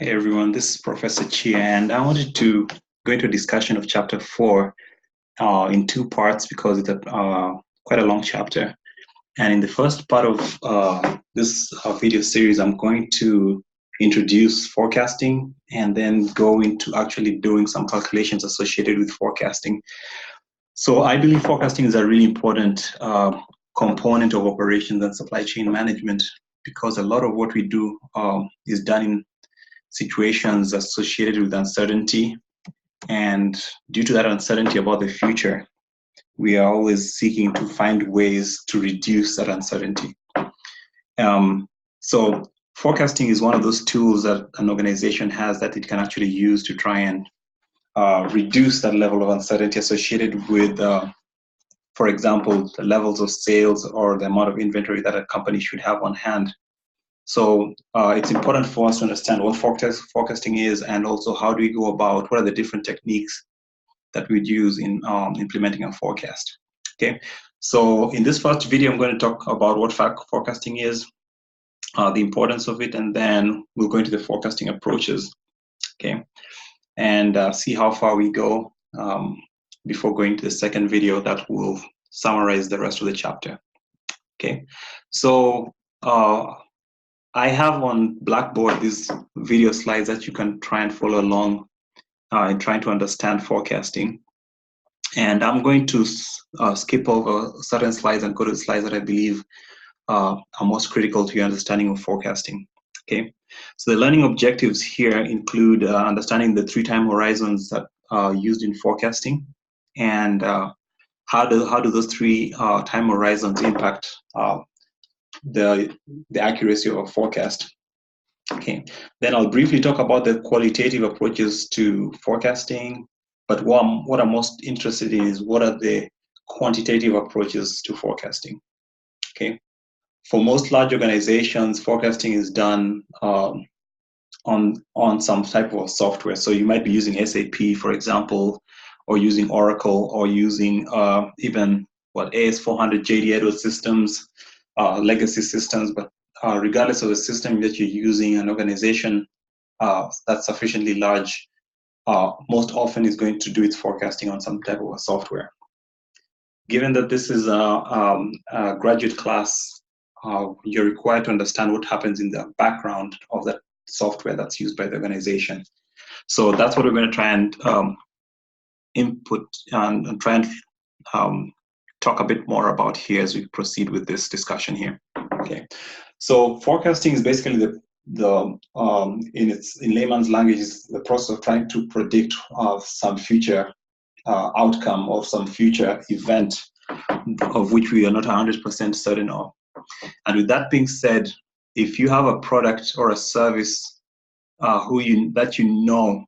Hey everyone, this is Professor Chia, and I wanted to go into a discussion of chapter 4 in two parts because it's quite a long chapter. And in the first part of this video series, I'm going to introduce forecasting and then go into actually doing some calculations associated with forecasting. So I believe forecasting is a really important component of operations and supply chain management because a lot of what we do is done in situations associated with uncertainty. And due to that uncertainty about the future, we are always seeking to find ways to reduce that uncertainty. So forecasting is one of those tools that an organization has that it can actually use to try and reduce that level of uncertainty associated with, for example, the levels of sales or the amount of inventory that a company should have on hand. So it's important for us to understand what forecasting is and also how do we go about, what are the different techniques that we'd use in implementing a forecast. Okay, so in this first video, I'm going to talk about what forecasting is, the importance of it, and then we'll go into the forecasting approaches, okay, and see how far we go before going to the second video that will summarize the rest of the chapter. Okay, so I have on Blackboard these video slides that you can try and follow along in trying to understand forecasting. And I'm going to skip over certain slides and go to the slides that I believe are most critical to your understanding of forecasting. Okay, so the learning objectives here include understanding the 3 time horizons that are used in forecasting, and how do those 3 time horizons impact the accuracy of a forecast. Okay, then I'll briefly talk about the qualitative approaches to forecasting, but what I'm most interested in is what are the quantitative approaches to forecasting. Okay, for most large organizations, forecasting is done on some type of software. So you might be using SAP, for example, or using Oracle, or using even AS400, JD Edwards systems, legacy systems. But regardless of the system that you're using, an organization that's sufficiently large most often is going to do its forecasting on some type of a software. Given that this is a graduate class, you're required to understand what happens in the background of that software that's used by the organization. So that's what we're going to try and input and try and talk a bit more about here as we proceed with this discussion here. Okay, so forecasting is basically in layman's language is the process of trying to predict some future outcome of some future event of which we are not 100% certain of. And with that being said, if you have a product or a service that you know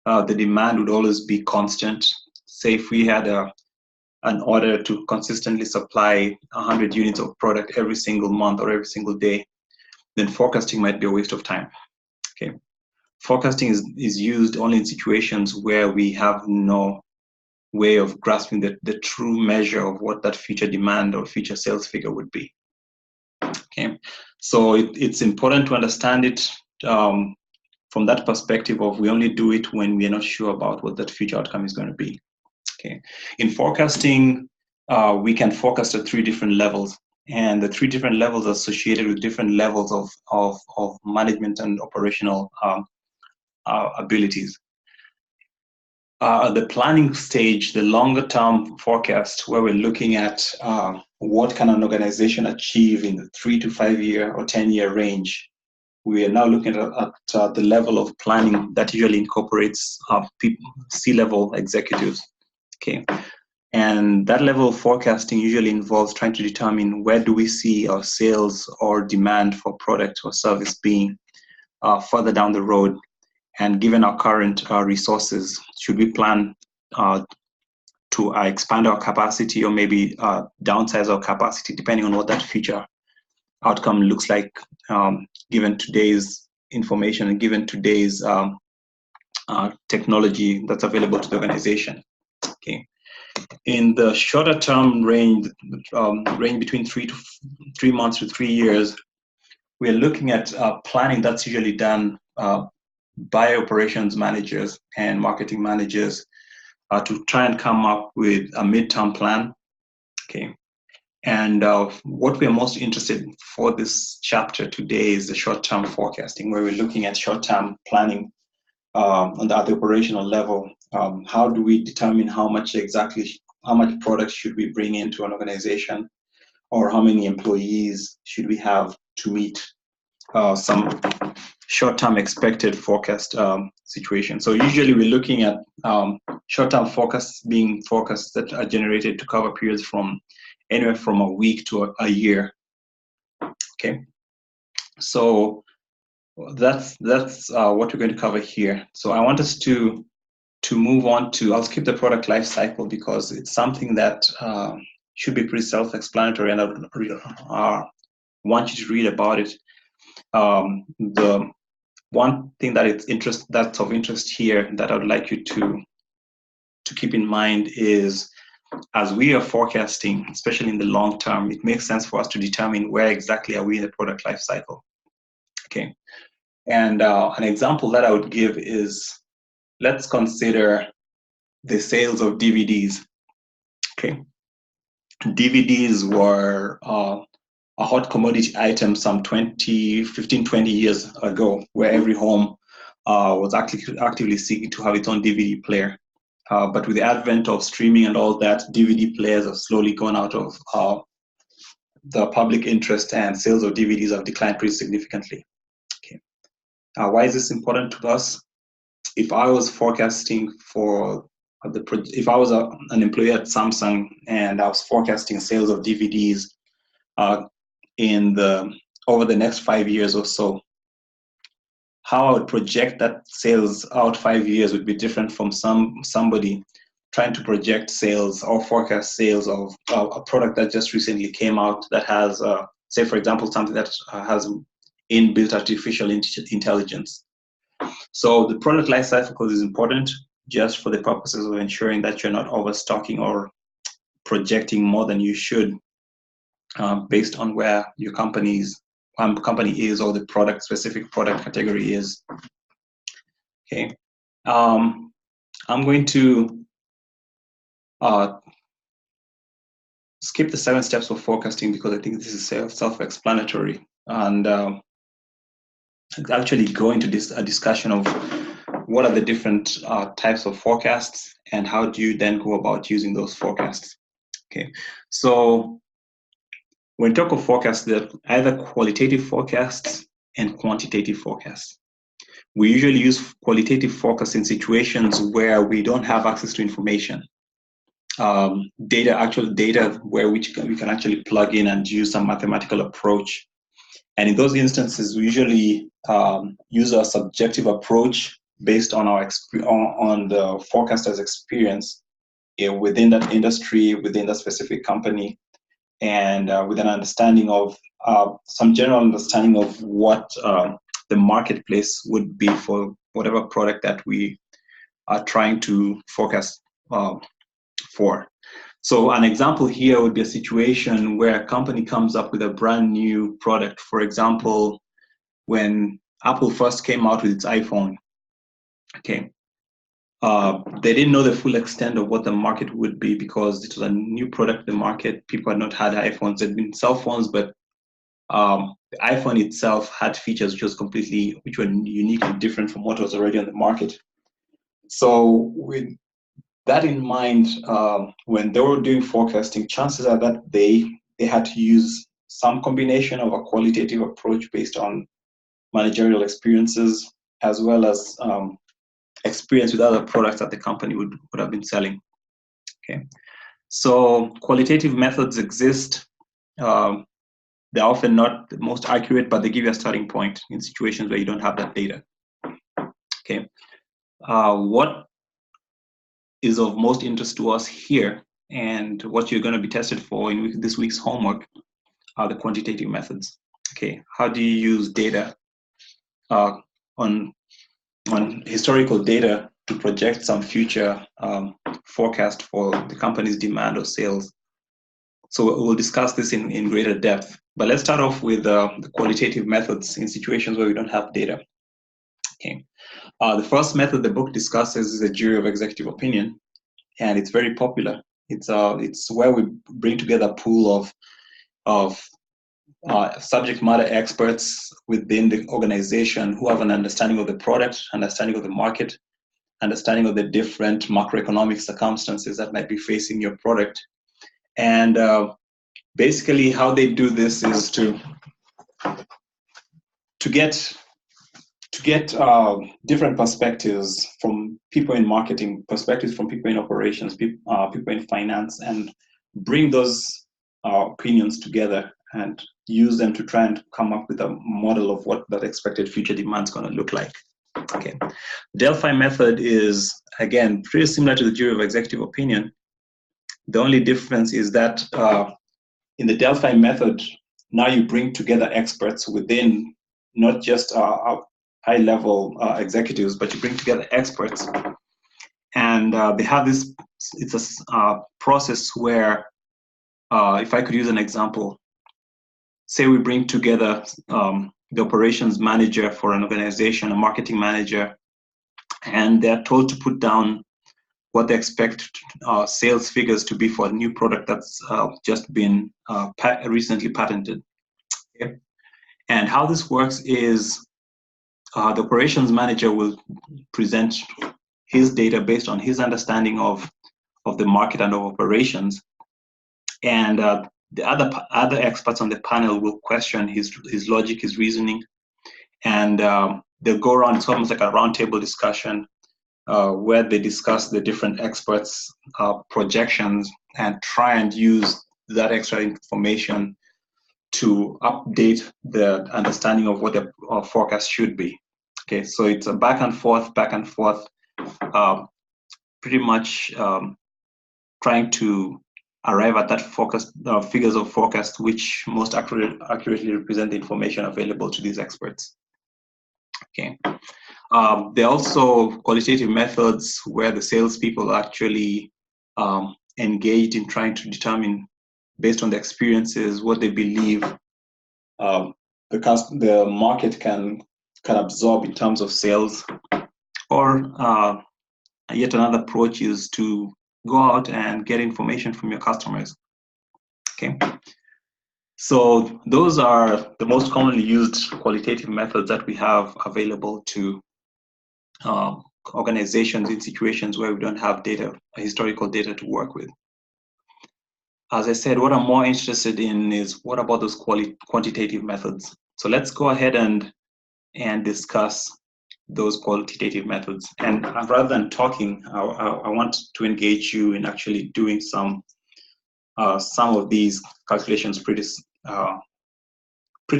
the demand would always be constant, say if we had an order to consistently supply 100 units of product every single month or every single day, then forecasting might be a waste of time. Okay, forecasting is used only in situations where we have no way of grasping the true measure of what that future demand or future sales figure would be. Okay, so it's important to understand it from that perspective of we only do it when we are not sure about what that future outcome is going to be. Okay, in forecasting, we can forecast at 3 different levels, and the 3 different levels are associated with different levels of management and operational abilities. The planning stage, the longer term forecast, where we're looking at what can an organization achieve in the 3 to 5 year or 10-year range. We are now looking at the level of planning that usually incorporates C-level executives. Okay, and that level of forecasting usually involves trying to determine where do we see our sales or demand for product or service being further down the road. And given our current resources, should we plan to expand our capacity or maybe downsize our capacity, depending on what that future outcome looks like, given today's information and given today's technology that's available to the organization. Okay. In the shorter term range between 3 months to 3 years, we're looking at planning that's usually done by operations managers and marketing managers to try and come up with a midterm plan. Okay. And what we're most interested in for this chapter today is the short-term forecasting, where we're looking at short-term planning at the operational level. How do we determine how much products should we bring into an organization, or how many employees should we have to meet some short-term expected forecast situation. So usually we're looking at short-term forecasts being forecasts that are generated to cover periods from anywhere from a week to a year. Okay, so that's what we're going to cover here. So I want us to move on to, I'll skip the product life cycle because it's something that should be pretty self-explanatory, and I want you to read about it. The one thing that's of interest here that I would like you to keep in mind is, as we are forecasting, especially in the long term, it makes sense for us to determine where exactly are we in the product life cycle. Okay, and an example that I would give is, let's consider the sales of DVDs. Okay, DVDs were a hot commodity item some 15, 20 years ago, where every home was actively seeking to have its own DVD player. But with the advent of streaming and all that, DVD players have slowly gone out of the public interest, and sales of DVDs have declined pretty significantly. Okay. Why is this important to us? If I was forecasting if I was an employee at Samsung and I was forecasting sales of DVDs over the next 5 years or so, how I would project that sales out 5 years would be different from somebody trying to project sales or forecast sales of a product that just recently came out that has, say, for example, something that has inbuilt artificial intelligence. So the product life cycle is important just for the purposes of ensuring that you're not overstocking or projecting more than you should based on where your company is or the specific product category is. Okay, I'm going to skip the 7 steps of forecasting because I think this is self-explanatory, and actually go into a discussion of what are the different types of forecasts and how do you then go about using those forecasts. Okay, so when we talk of forecasts, there are either qualitative forecasts and quantitative forecasts. We usually use qualitative forecasts in situations where we don't have access to information. Actual data where we can actually plug in and use some mathematical approach. And in those instances, we usually use a subjective approach based on on the forecaster's experience within that industry, within that specific company, and with an understanding of some general understanding of what the marketplace would be for whatever product that we are trying to forecast for. So an example here would be a situation where a company comes up with a brand new product. For example, when Apple first came out with its iPhone, okay, they didn't know the full extent of what the market would be because it was a new product in the market. People had not had iPhones. There had been cell phones, but the iPhone itself had features which were uniquely different from what was already on the market. So with that in mind, when they were doing forecasting, chances are that they had to use some combination of a qualitative approach based on managerial experiences as well as experience with other products that the company would have been selling. Okay, so qualitative methods exist. They're often not the most accurate, but they give you a starting point in situations where you don't have that data. Okay, what is of most interest to us here and what you're going to be tested for in this week's homework are the quantitative methods. Okay, how do you use data on historical data to project some future forecast for the company's demand or sales? So we'll discuss this in greater depth, but let's start off with the qualitative methods in situations where we don't have data. Okay. The first method the book discusses is a jury of executive opinion, and it's very popular. It's where we bring together a pool of subject matter experts within the organization who have an understanding of the product, understanding of the market, understanding of the different macroeconomic circumstances that might be facing your product. And basically how they do this is to get different perspectives from people in marketing, perspectives from people in operations, people in finance, and bring those opinions together and use them to try and come up with a model of what that expected future demand is going to look like. Okay, Delphi method is, again, pretty similar to the jury of executive opinion. The only difference is that in the Delphi method, now you bring together experts within not just high-level executives, but you bring together experts. And they have this, it's a process where, if I could use an example, say we bring together the operations manager for an organization, a marketing manager, and they're told to put down what they expect sales figures to be for a new product that's just been recently patented. Okay? And how this works is the operations manager will present his data based on his understanding of the market and of operations. And the other experts on the panel will question his logic, his reasoning, and they'll go around. It's almost like a roundtable discussion where they discuss the different experts' projections and try and use that extra information to update the understanding of what the forecast should be. Okay, so it's a back and forth, pretty much trying to arrive at that forecast, figures of forecast which most accurately represent the information available to these experts. Okay. There are also qualitative methods where the salespeople actually engaged in trying to determine, based on the experiences, what they believe the market can absorb in terms of sales. Or yet another approach is to go out and get information from your customers. Okay. So those are the most commonly used qualitative methods that we have available to organizations in situations where we don't have historical data to work with. As I said, what I'm more interested in is what about those quantitative methods? So let's go ahead and discuss those qualitative methods. And rather than talking, I want to engage you in actually doing some of these calculations pretty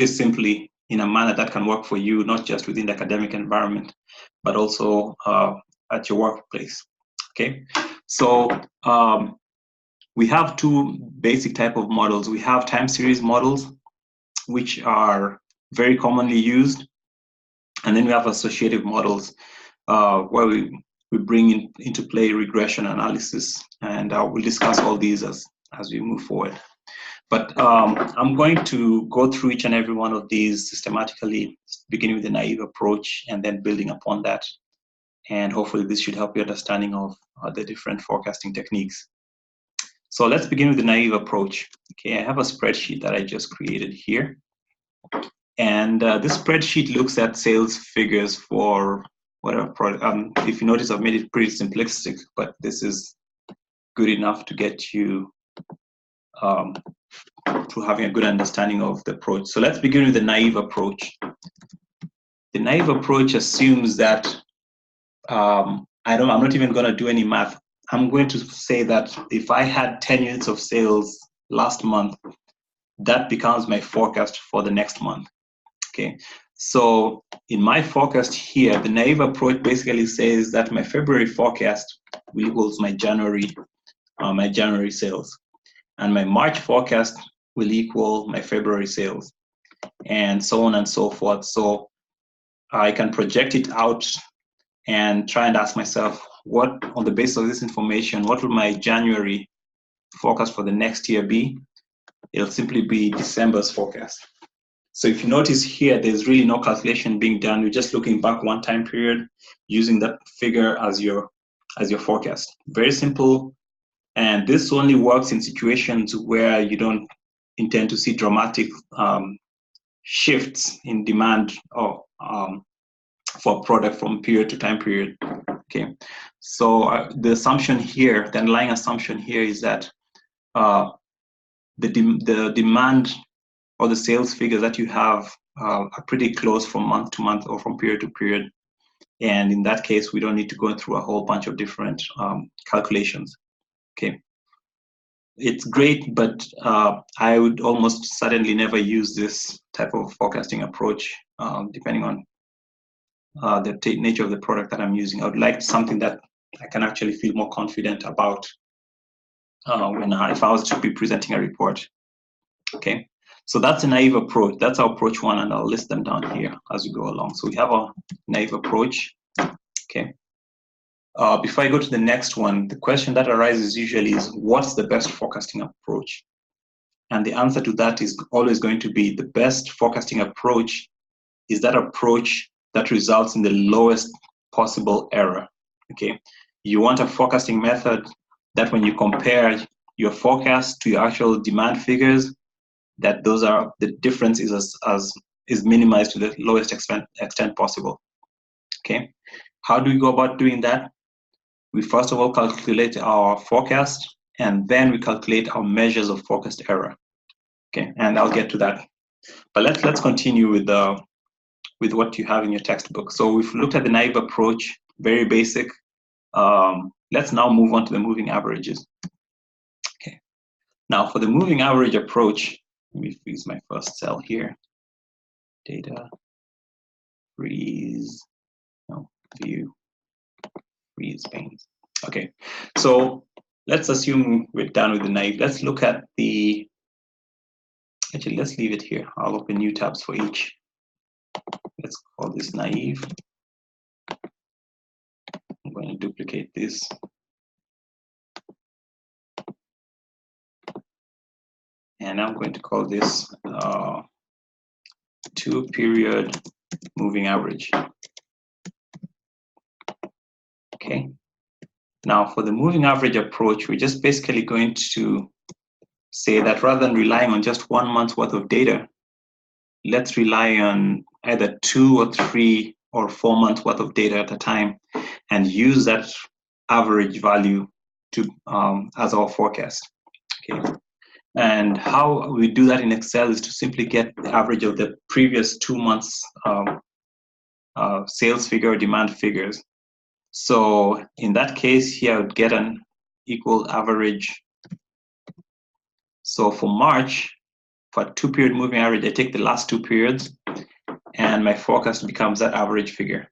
simply in a manner that can work for you, not just within the academic environment, but also at your workplace. Okay, so we have two basic type of models. We have time series models, which are very commonly used, and then we have associative models where we bring into play regression analysis, and we'll discuss all these as we move forward. But I'm going to go through each and every one of these systematically, beginning with the naive approach and then building upon that. And hopefully this should help your understanding of the different forecasting techniques. So let's begin with the naive approach. Okay, I have a spreadsheet that I just created here. And this spreadsheet looks at sales figures for whatever product. If you notice, I've made it pretty simplistic, but this is good enough to get you to having a good understanding of the approach. So let's begin with the naive approach. The naive approach assumes that I'm not even going to do any math. I'm going to say that if I had 10 units of sales last month, that becomes my forecast for the next month. Okay, so in my forecast here, the naive approach basically says that my February forecast will equals my January sales, and my March forecast will equal my February sales, and so on and so forth. So I can project it out and try and ask myself, what, on the basis of this information, what will my January forecast for the next year be? It'll simply be December's forecast. So if you notice here, there's really no calculation being done. You're just looking back one time period, using that figure as your forecast. Very simple. And this only works in situations where you don't intend to see dramatic shifts in demand or for product from period to time period. Okay, so the assumption here, the underlying assumption here is that the demand or the sales figures that you have are pretty close from month to month or from period to period. And in that case, we don't need to go through a whole bunch of different calculations. Okay, it's great, but I would almost certainly never use this type of forecasting approach, depending on the nature of the product that I'm using. I would like something that I can actually feel more confident about if I was to be presenting a report. Okay, so that's a naive approach. That's our approach one, and I'll list them down here as we go along. So we have a naive approach. Okay. Before I go to the next one, the question that arises usually is, what's the best forecasting approach? And the answer to that is always going to be, the best forecasting approach is that approach that results in the lowest possible error. Okay, you want a forecasting method that when you compare your forecast to your actual demand figures, that the difference is minimized to the lowest extent possible. Okay, how do we go about doing that? We first of all calculate our forecast, and then we calculate our measures of forecast error. Okay, and I'll get to that. But let's continue with what you have in your textbook. So we've looked at the naive approach, very basic. Let's now move on to the moving averages. Okay, now for the moving average approach, let me freeze my first cell here. Data, freeze, no, view, freeze panes. Okay, so let's assume we're done with the naive. Let's look at actually, let's leave it here. I'll open new tabs for each. Let's call this naive. I'm going to duplicate this. And I'm going to call this 2-period moving average. Okay. Now for the moving average approach, we're just basically going to say that rather than relying on just 1 month's worth of data, let's rely on either 2 or 3 or 4 months worth of data at a time, and use that average value to as our forecast. Okay. And how we do that in Excel is to simply get the average of the previous 2 months sales figure or demand figures. So in that case here, I would get an equal average. So for March, for a 2-period moving average, I take the last 2 periods, and my forecast becomes that average figure.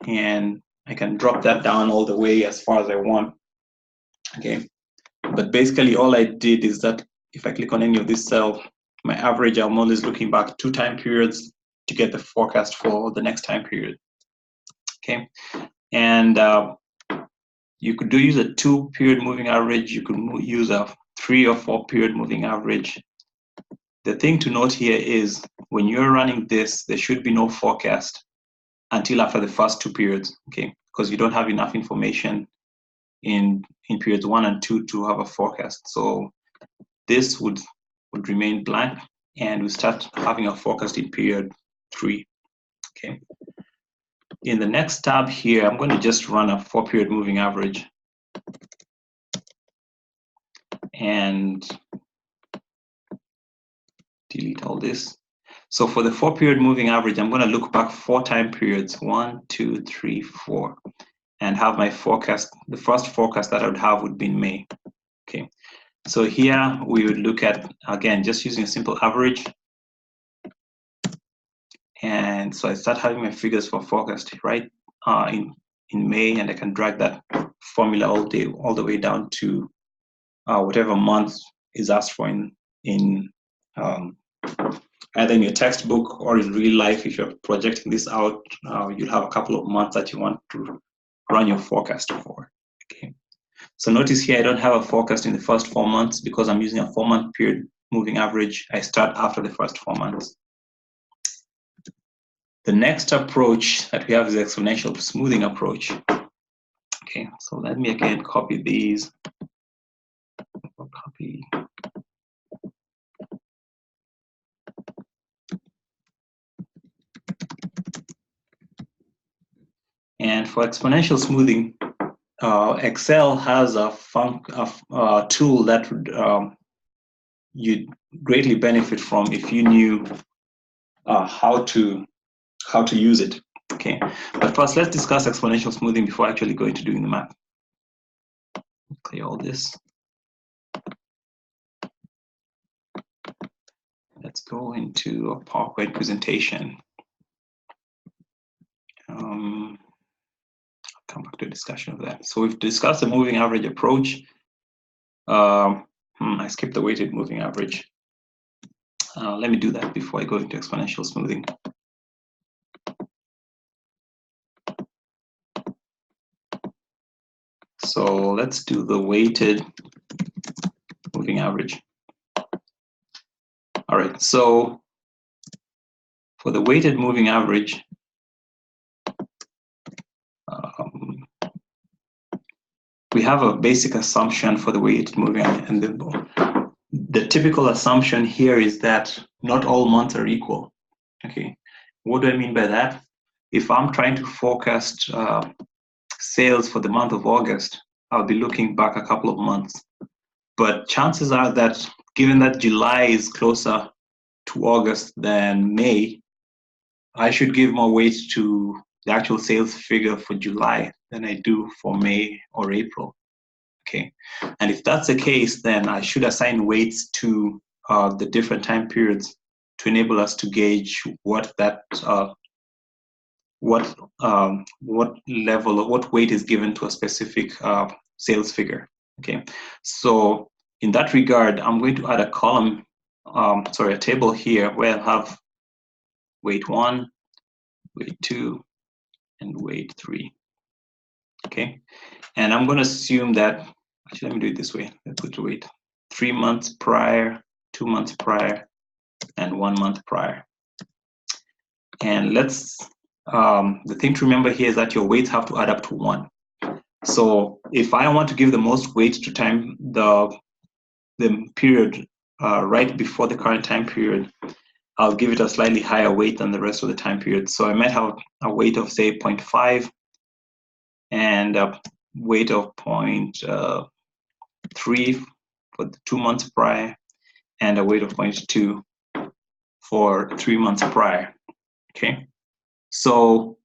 And I can drop that down all the way as far as I want. Okay. But basically all I did is that if I click on any of this cell, my average, I'm always looking back 2 time periods to get the forecast for the next time period. Okay. And you could use a 2-period moving average. You could use a 3 or 4-period moving average. The thing to note here is when you're running this, there should be no forecast until after the first 2 periods, okay? Because you don't have enough information in periods 1 and 2 to have a forecast. So this would remain blank, and we start having a forecast in period 3, okay? In the next tab here, I'm going to just run a 4-period moving average. And delete all this. So for the 4-period moving average, I'm going to look back 4 time periods, 1, 2, 3, 4, and have my forecast. The first forecast that I would have would be in May. Okay. So here we would look at, again, just using a simple average. And so I start having my figures for forecast right in May, and I can drag that formula all the way down to whatever month is asked for in either in your textbook or in real life. If you're projecting this out, you'll have a couple of months that you want to run your forecast for. Okay. So notice here I don't have a forecast in the first 4 months because I'm using a 4-month period moving average. I start after the first 4 months. The next approach that we have is the exponential smoothing approach. Okay, so let me again copy these. Copy. And for exponential smoothing, Excel has a tool that you'd greatly benefit from if you knew how to use it. Okay, but first let's discuss exponential smoothing before actually going to doing the math. Clear all this. Let's go into a PowerPoint presentation. I'll come back to a discussion of that. So we've discussed the moving average approach. I skipped the weighted moving average. Let me do that before I go into exponential smoothing. So let's do the weighted moving average. All right, so for the weighted moving average, we have a basic assumption for the weighted moving average, and the typical assumption here is that not all months are equal. Okay, what do I mean by that? If I'm trying to forecast sales for the month of August, I'll be looking back a couple of months. But chances are that given that July is closer to August than May, I should give more weight to the actual sales figure for July than I do for May or April. Okay, and if that's the case, then I should assign weights to the different time periods to enable us to gauge what that what level or what weight is given to a specific sales figure. Okay, so in that regard, I'm going to add a column, a table here where I'll have weight 1, weight 2, and weight 3. Okay, and I'm going to assume that, actually, let me do it this way. Let's go to weight 3 months prior, 2 months prior, and 1 month prior. And let's, the thing to remember here is that your weights have to add up to 1. So if I want to give the most weight to time the period right before the current time period, I'll give it a slightly higher weight than the rest of the time period. So I might have a weight of say 0.5 and a weight of 0.3 for the 2 months prior, and a weight of 0.2 for 3 months prior. Okay, so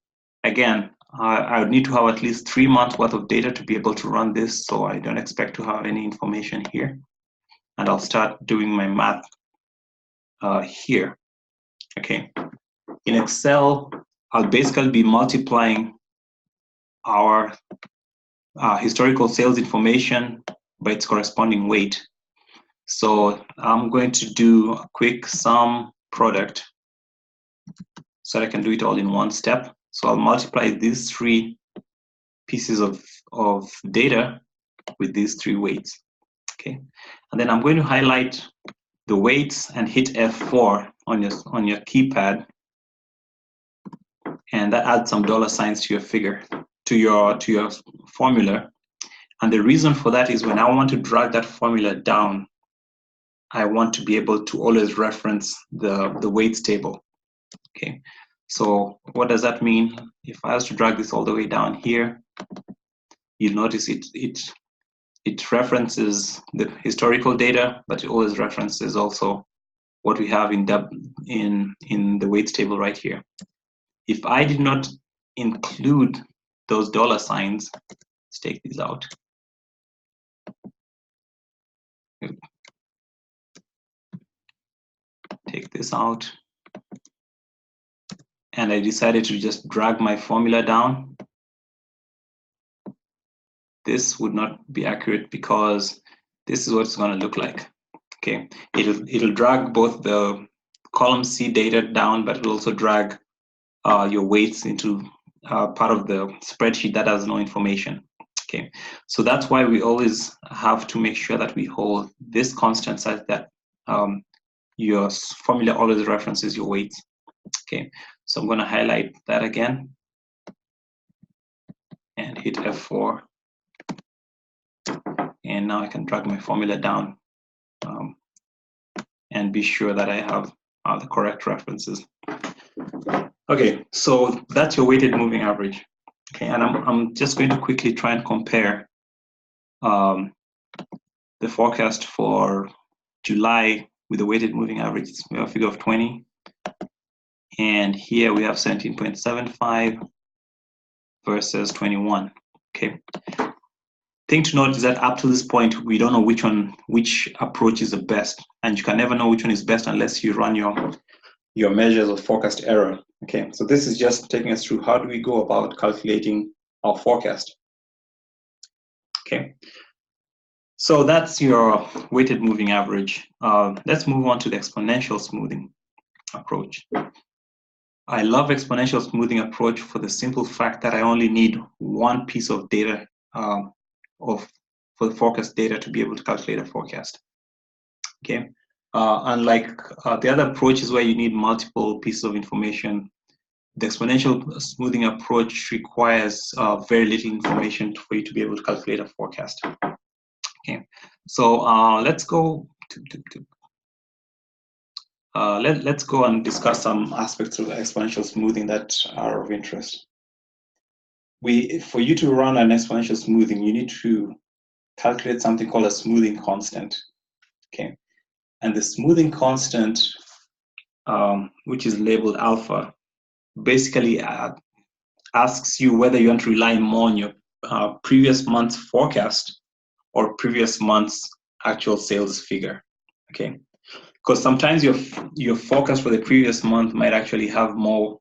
again, I would need to have at least 3 months worth of data to be able to run this, so I don't expect to have any information here. And I'll start doing my math here. Okay, in Excel, I'll basically be multiplying our historical sales information by its corresponding weight. So I'm going to do a quick sum product so that I can do it all in one step. So I'll multiply these 3 pieces of data with these 3 weights. Okay, and then I'm going to highlight the weights and hit F4 on your keypad, and that adds some dollar signs to your figure, to your formula. And the reason for that is when I want to drag that formula down, I want to be able to always reference the weights table. Okay, so what does that mean? If I was to drag this all the way down here, you'll notice it references the historical data, but it always references also what we have in the weights table right here. If I did not include those dollar signs, let's take these out. Take this out. And I decided to just drag my formula down. This would not be accurate because this is what it's going to look like. Okay, it'll drag both the column C data down, but it'll also drag your weights into part of the spreadsheet that has no information. Okay, so that's why we always have to make sure that we hold this constant such that your formula always references your weights. Okay, So I'm going to highlight that again and hit F4. And now I can drag my formula down and be sure that I have the correct references. Okay, so that's your weighted moving average. Okay, and I'm just going to quickly try and compare the forecast for July with the weighted moving average. We have a figure of 20. And here we have 17.75 versus 21. Okay. Thing to note is that up to this point, we don't know which approach is the best, and you can never know which one is best unless you run your measures of forecast error. Okay, so this is just taking us through how do we go about calculating our forecast. Okay, so that's your weighted moving average. Let's move on to the exponential smoothing approach. I love exponential smoothing approach for the simple fact that I only need one piece of data for the forecast data to be able to calculate a forecast. Okay, unlike the other approaches where you need multiple pieces of information, the exponential smoothing approach requires very little information for you to be able to calculate a forecast. Okay, so let's go let's go and discuss some aspects of exponential smoothing that are of interest. For you to run an exponential smoothing, you need to calculate something called a smoothing constant. Okay, and the smoothing constant, which is labeled alpha, basically asks you whether you want to rely more on your previous month's forecast or previous month's actual sales figure. Okay, because sometimes your forecast for the previous month might actually have more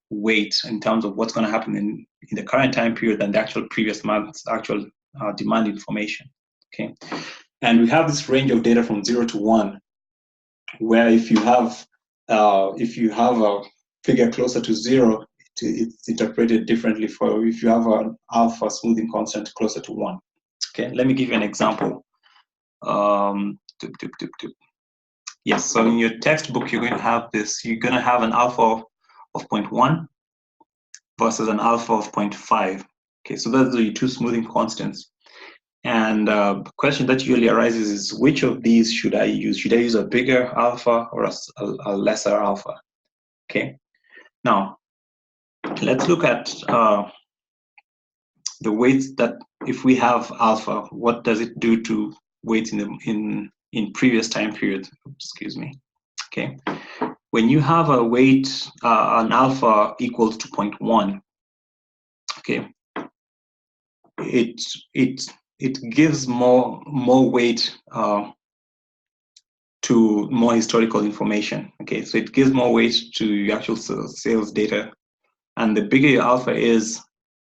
weight in terms of what's going to happen in the current time period than the actual previous month's actual demand information. Okay, and we have this range of data from 0 to 1, where if you have a figure closer to 0, it's interpreted differently for if you have an alpha smoothing constant closer to 1. Okay, let me give you an example. Yes, so in your textbook, you're going to have this. You're going to have an alpha of 0.1 versus an alpha of 0.5. Okay, so those are your two smoothing constants. And the question that usually arises is, which of these should I use? Should I use a bigger alpha or a lesser alpha? Okay, now let's look at the weights that, if we have alpha, what does it do to weights in previous time periods? Excuse me. Okay, when you have a weight, an alpha equals to 0.1, okay, it gives more weight to more historical information. Okay, so it gives more weight to your actual sales data, and the bigger your alpha is,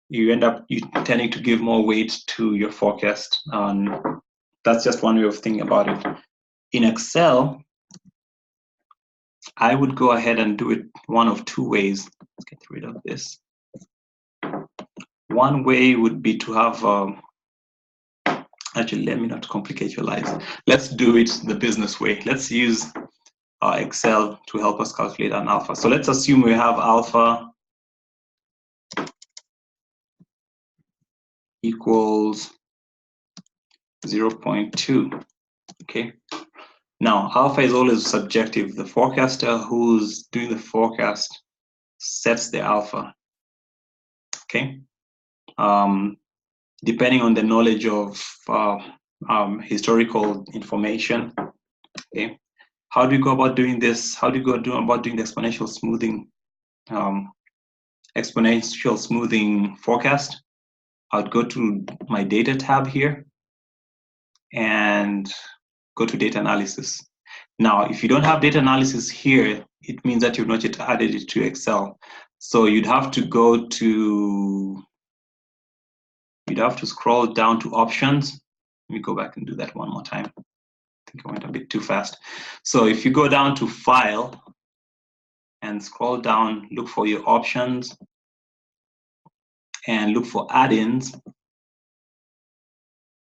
you end up tending to give more weight to your forecast. That's just one way of thinking about it. In Excel, I would go ahead and do it one of two ways. Let's get rid of this. One way would be to have, actually, let me not complicate your lives. Let's do it the business way. Let's use Excel to help us calculate an alpha. So let's assume we have alpha equals 0.2. Okay. Now, alpha is always subjective. The forecaster who's doing the forecast sets the alpha. Okay. Depending on the knowledge of historical information. Okay. How do you go about doing this? How do you go about doing the exponential smoothing forecast? I would go to my data tab here and go to data analysis. Now, if you don't have data analysis here, it means that you've not yet added it to Excel. So you'd have to scroll down to options. Let me go back and do that one more time. I think I went a bit too fast. So if you go down to File and scroll down, look for your options and look for add-ins,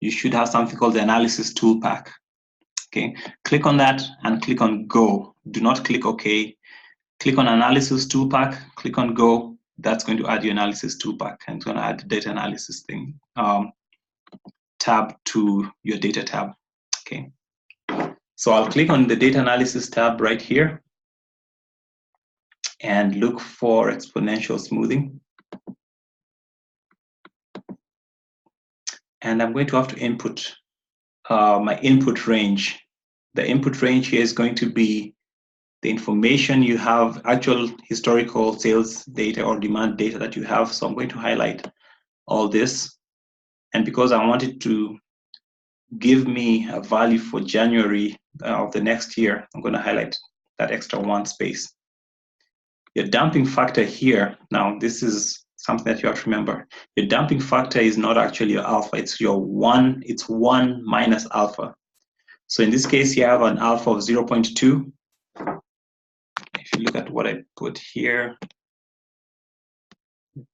you should have something called the Analysis Tool Pack. Okay, click on that and click on Go. Do not click OK. click on Analysis Toolpack, click on Go. That's going to add your Analysis Toolpack, and it's going to add the Data Analysis thing tab to your Data tab. Okay. So I'll click on the Data Analysis tab right here and look for exponential smoothing. And I'm going to have to input my input range. The input range here is going to be the information you have, actual historical sales data or demand data that you have. So I'm going to highlight all this. And because I want it to give me a value for January of the next year, I'm going to highlight that extra one space. Your damping factor here, now this is something that you have to remember. Your damping factor is not actually your alpha, it's your one, it's 1 minus alpha. So in this case, you have an alpha of 0.2. If you look at what I put here,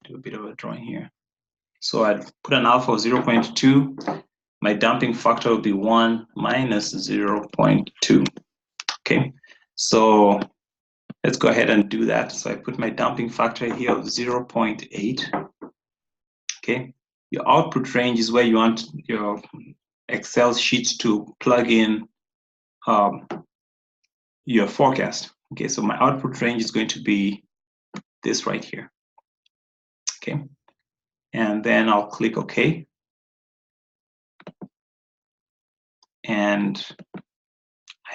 do a bit of a drawing here. So I'd put an alpha of 0.2. My damping factor will be 1 minus 0.2. Okay, so let's go ahead and do that. So I put my damping factor here of 0.8. Okay, your output range is where you want your Excel sheets to plug in your forecast. Okay, so my output range is going to be this right here. Okay, and then I'll click OK. And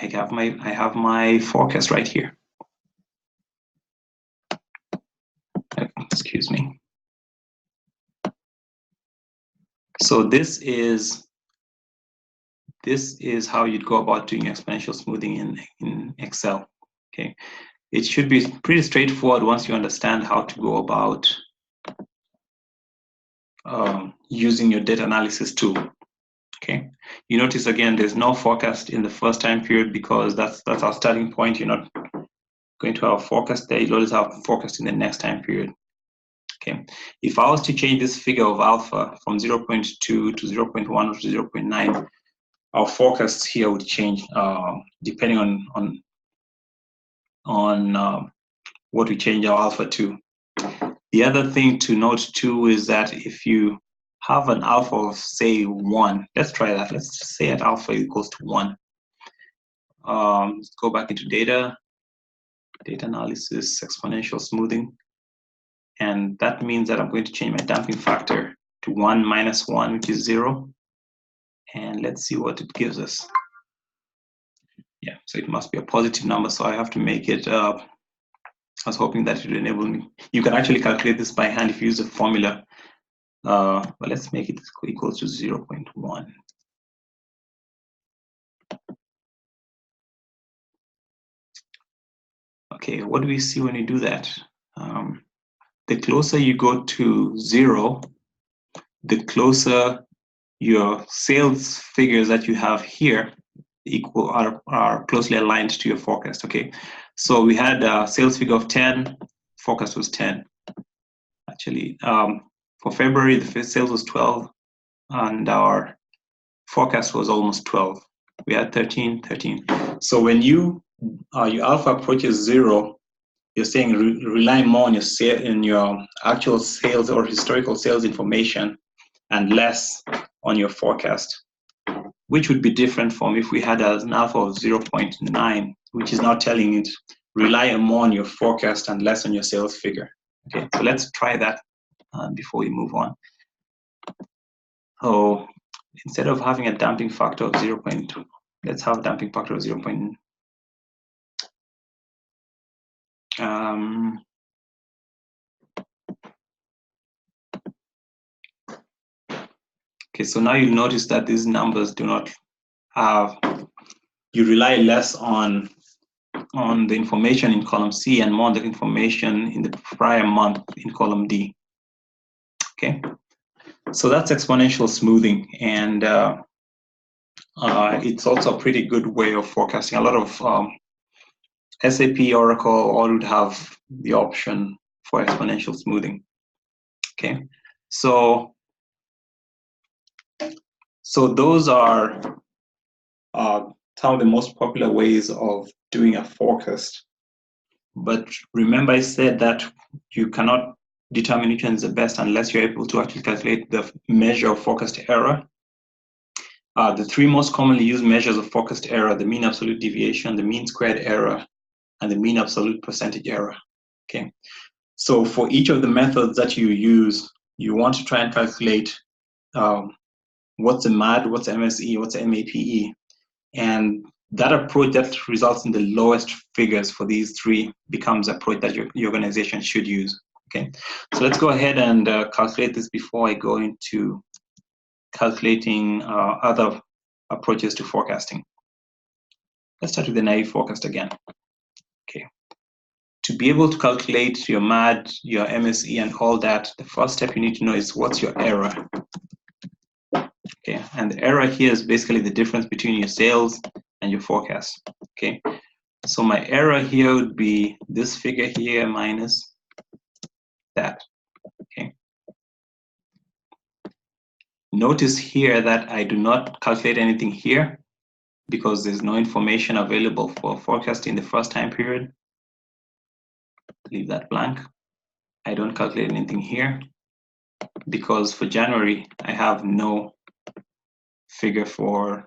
I have my forecast right here. Excuse me. So this is how you'd go about doing exponential smoothing in Excel. Okay, it should be pretty straightforward once you understand how to go about using your data analysis tool. Okay, you notice again there's no forecast in the first time period because that's our starting point. You're not going to have a forecast there. You'll always have a forecast in the next time period. Okay, if I was to change this figure of alpha from 0.2 to 0.1 or to 0.9, our forecasts here would change depending on what we change our alpha to. The other thing to note too is that if you have an alpha of say 1, let's try that. Let's say at alpha equals to 1. Let's go back into data analysis, exponential smoothing. And that means that I'm going to change my damping factor to 1 minus 1, which is 0. And let's see what it gives us. Yeah, so it must be a positive number, so I have to make it, I was hoping that it would enable me. You can actually calculate this by hand if you use the formula, but let's make it equal to 0.1. Okay, what do we see when you do that? The closer you go to 0, the closer your sales figures that you have here are closely aligned to your forecast. Okay, so we had a sales figure of 10, forecast was 10. Actually, for February, the sales was 12, and our forecast was almost 12. We had 13, 13. So when your alpha approaches 0, you're saying rely more on your actual sales or historical sales information and less on your forecast, which would be different from if we had an alpha of 0.9, which is now telling it rely more on your forecast and less on your sales figure. Okay, so let's try that before we move on. So instead of having a damping factor of 0.2, let's have a damping factor of 0.9. Okay, so now you'll notice that these numbers do not have, you rely less on the information in column C and more on the information in the prior month in column D. Okay, so that's exponential smoothing, and it's also a pretty good way of forecasting. A lot of SAP, Oracle, all would have the option for exponential smoothing. Okay, so those are some of the most popular ways of doing a forecast. But remember, I said that you cannot determine which one is the best unless you're able to actually calculate the measure of forecast error. The three most commonly used measures of forecast error: the mean absolute deviation, the mean squared error, and the mean absolute percentage error. Okay. So for each of the methods that you use, you want to try and calculate what's the MAD, what's the MSE, what's the MAPE, and that approach that results in the lowest figures for these three becomes the approach that your organization should use. Okay, so let's go ahead and calculate this before I go into calculating other approaches to forecasting. Let's start with the naive forecast again. Okay, to be able to calculate your MAD, your MSE, and all that, the first step you need to know is what's your error. Okay, and the error here is basically the difference between your sales and your forecast. Okay, so my error here would be this figure here minus that. Okay, notice here that I do not calculate anything here because there's no information available for forecast in the first time period. Leave that blank. I don't calculate anything here because for January I have no figure for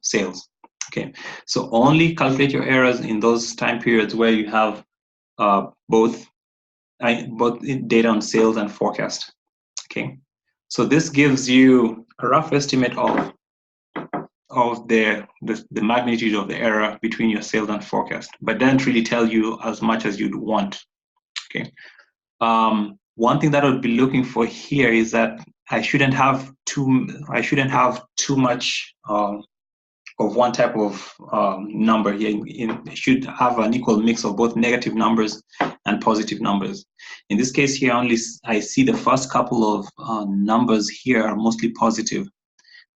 sales. Okay, so only calculate your errors in those time periods where you have both data on sales and forecast. Okay, so this gives you a rough estimate of the magnitude of the error between your sales and forecast, but doesn't really tell you as much as you'd want. Okay, one thing that I would be looking for here is that I shouldn't have too much of one type of number here. It should have an equal mix of both negative numbers and positive numbers. In this case here, I see the first couple of numbers here are mostly positive,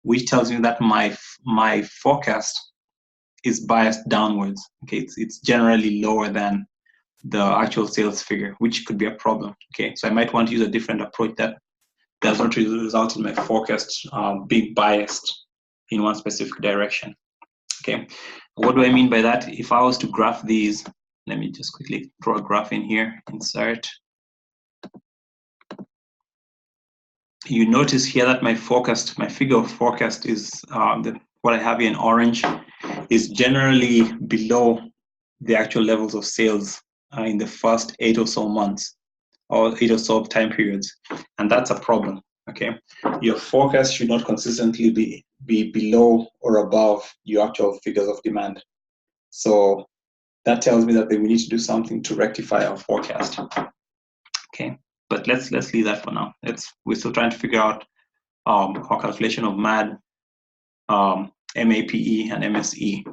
which tells me that my forecast is biased downwards. Okay, it's generally lower than the actual sales figure, which could be a problem. Okay, so I might want to use a different approach that does not result in my forecast being biased in one specific direction. Okay, what do I mean by that? If I was to graph these, let me just quickly draw a graph in here, insert. You notice here that my figure of forecast is what I have here in orange is generally below the actual levels of sales in the first 8 or so months or 8 or so time periods, and that's a problem. Okay, your forecast should not consistently be below or above your actual figures of demand. So that tells me that we need to do something to rectify our forecast. Okay, but let's leave that for now. We're still trying to figure out our calculation of MAD, MAPE, and MSE.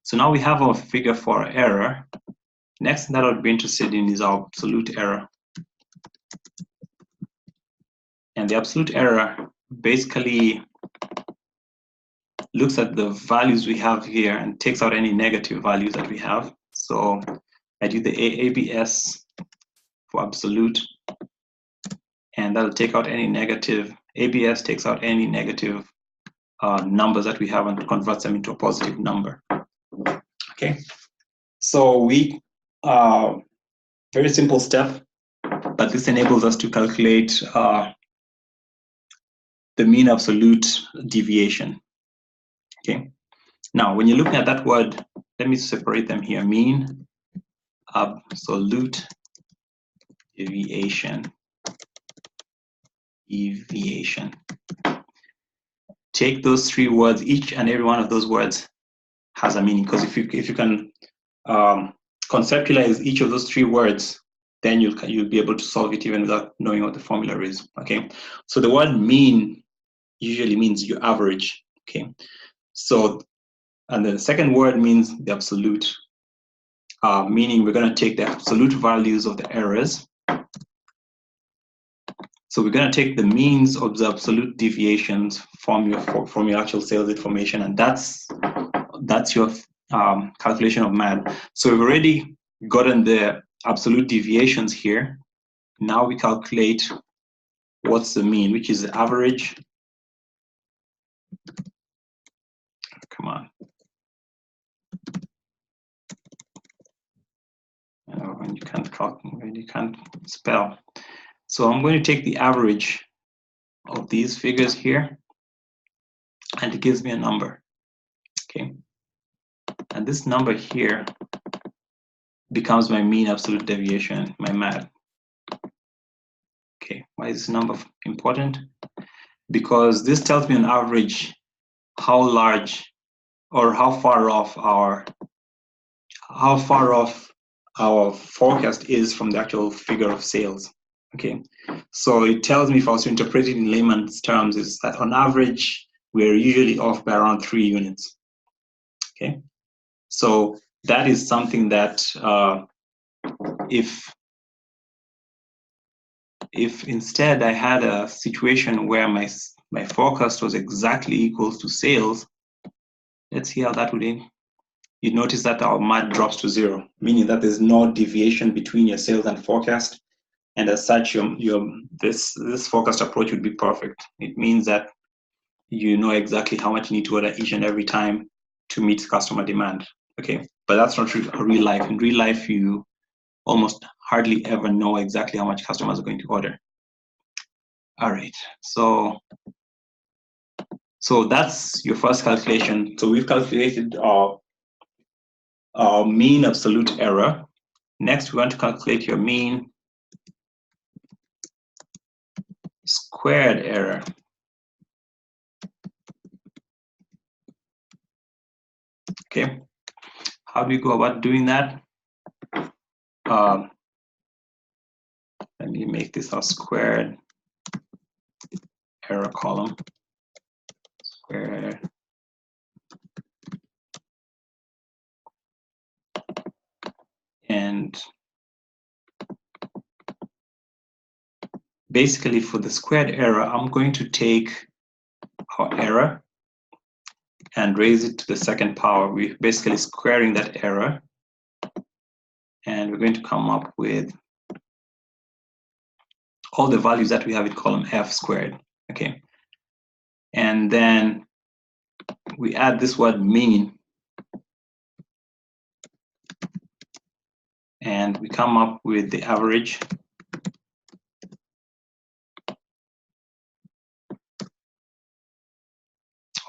So now we have our figure for error. Next thing that I would be interested in is our absolute error. And the absolute error basically looks at the values we have here and takes out any negative values that we have. So I do the ABS for absolute, and that'll take out any negative. ABS takes out any negative numbers that we have and converts them into a positive number. Okay, so we very simple step, but this enables us to calculate the mean absolute deviation. Okay, now when you're looking at that word, let me separate them here. Mean absolute deviation. Take those three words, each and every one of those words has a meaning, because if you can conceptualize each of those three words, then you'll be able to solve it even without knowing what the formula is. Okay, so the word mean usually means your average. Okay, so and the second word means the absolute, meaning we're going to take the absolute values of the errors. So we're going to take the means of the absolute deviations from your actual sales information, and that's your calculation of MAD. So we've already gotten the absolute deviations here. Now we calculate what's the mean, which is the average. Come on. when you can't spell. So I'm going to take the average of these figures here, and it gives me a number. Okay, and this number here becomes my mean absolute deviation, my MAD. Okay, why is this number important? Because this tells me on average how large or how far off our forecast is from the actual figure of sales. Okay, so it tells me, if I was to interpret it in layman's terms, is that on average we're usually off by around 3 units. Okay, so that is something that if instead I had a situation where my forecast was exactly equal to sales, let's see how that would end. You'd notice that our MAD drops to 0, meaning that there's no deviation between your sales and forecast, and as such, this forecast approach would be perfect. It means that you know exactly how much you need to order each and every time to meet customer demand. Okay, but that's not true in real life. In real life, you almost hardly ever know exactly how much customers are going to order. All right, so that's your first calculation. So we've calculated our mean absolute error. Next, we want to calculate your mean squared error. Okay, how do we go about doing that? Let me make this our squared error column. Squared. And basically for the squared error, I'm going to take our error and raise it to the second power. We're basically squaring that error. And we're going to come up with all the values that we have in column F squared. Okay. And then we add this word mean. And we come up with the average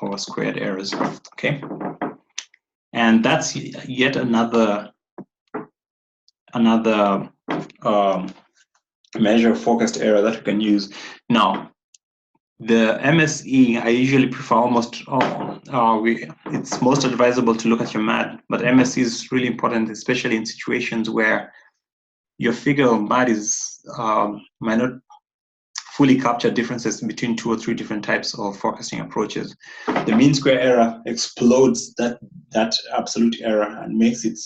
or squared errors. Okay. And that's yet another measure of forecast error that we can use. Now, the MSE, I usually prefer almost, it's most advisable to look at your MAD, but MSE is really important, especially in situations where your figure of MAD might not fully capture differences between 2 or 3 different types of forecasting approaches. The mean square error explodes that absolute error and makes it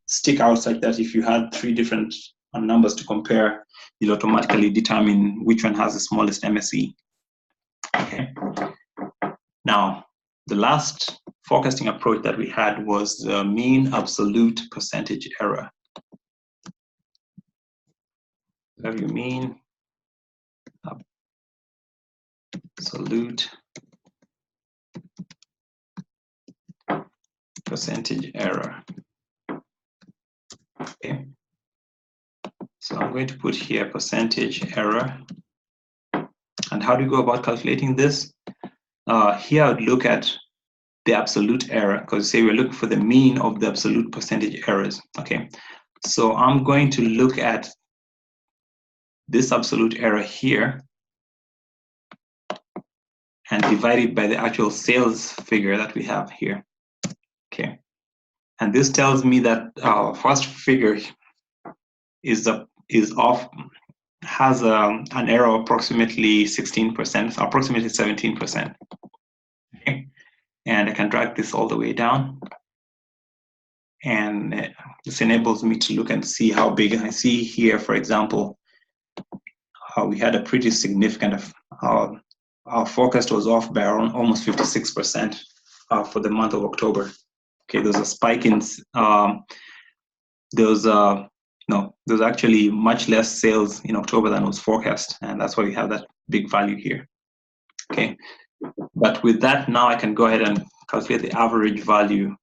stick out such that if you had 3 different numbers to compare, you'll automatically determine which one has the smallest MSE. Okay. Now, the last forecasting approach that we had was the mean absolute percentage error. Have your mean absolute percentage error. Okay. So I'm going to put here percentage error. And how do you go about calculating this? Here I would look at the absolute error, because say we're looking for the mean of the absolute percentage errors. Okay. So I'm going to look at this absolute error here and divide it by the actual sales figure that we have here. Okay. And this tells me that our first figure has an error of approximately 16%, so approximately 17%. Okay. And I can drag this all the way down. And this enables me to look and see how big. I see here, for example, we had a pretty significant, our forecast was off by around almost 56% for the month of October. Okay, there's a spike in, there's actually much less sales in October than was forecast, and that's why we have that big value here. Okay, but with that, now I can go ahead and calculate the average value.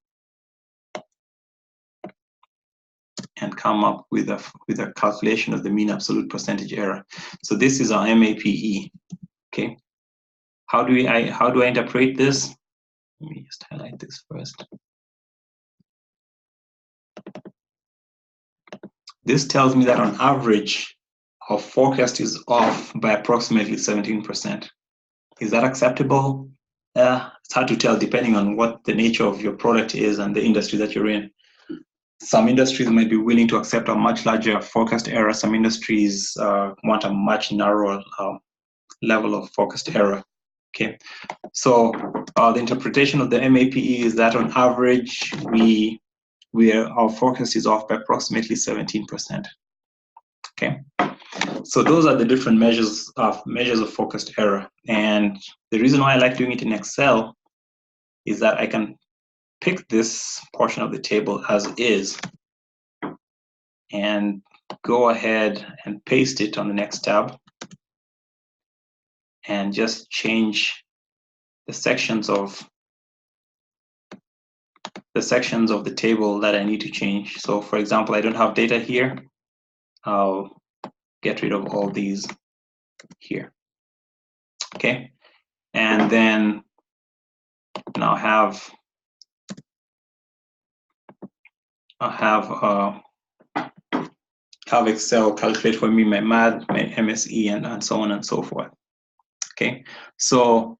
and come up with a calculation of the mean absolute percentage error. So this is our MAPE. Okay. How do I interpret this? Let me just highlight this first. This tells me that on average, our forecast is off by approximately 17%. Is that acceptable? It's hard to tell depending on what the nature of your product is and the industry that you're in. Some industries might be willing to accept a much larger forecast error. Some industries want a much narrower level of forecast error. Okay, so the interpretation of the MAPE is that on average, our forecast is off by approximately 17%. Okay, so those are the different measures of forecast error. And the reason why I like doing it in Excel is that I can pick this portion of the table as is and go ahead and paste it on the next tab and just change the sections of the table that I need to change. So for example, I don't have data here. I'll get rid of all these here. Okay, and then now I'll have Excel calculate for me my MAD, my MSE, and so on and so forth. Okay, so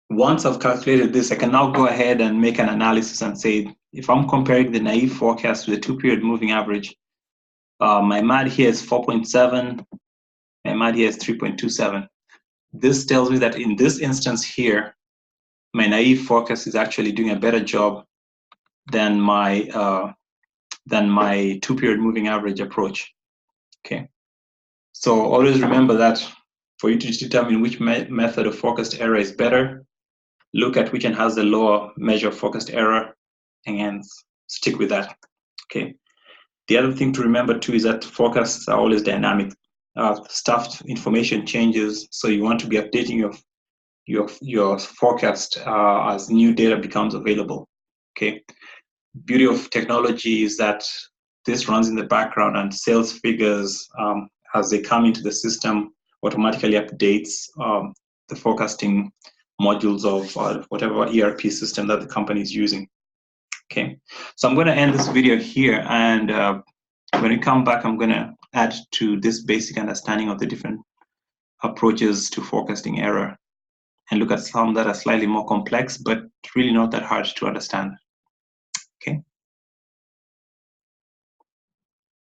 once I've calculated this, I can now go ahead and make an analysis and say, if I'm comparing the naive forecast to the 2-period moving average, my MAD here is 4.7, my MAD here is 3.27. This tells me that in this instance here, my naive forecast is actually doing a better job than my 2-period moving average approach. Okay, so always remember that for you to determine which method of forecast error is better, look at which one has the lower measure of forecast error and stick with that. Okay. The other thing to remember too is that forecasts are always dynamic. Information changes, so you want to be updating your forecast as new data becomes available. Okay. Beauty of technology is that this runs in the background, and sales figures as they come into the system automatically updates the forecasting modules of whatever ERP system that the company is using. Okay, so I'm going to end this video here, and when we come back, I'm going to add to this basic understanding of the different approaches to forecasting error and look at some that are slightly more complex, but really not that hard to understand. Okay.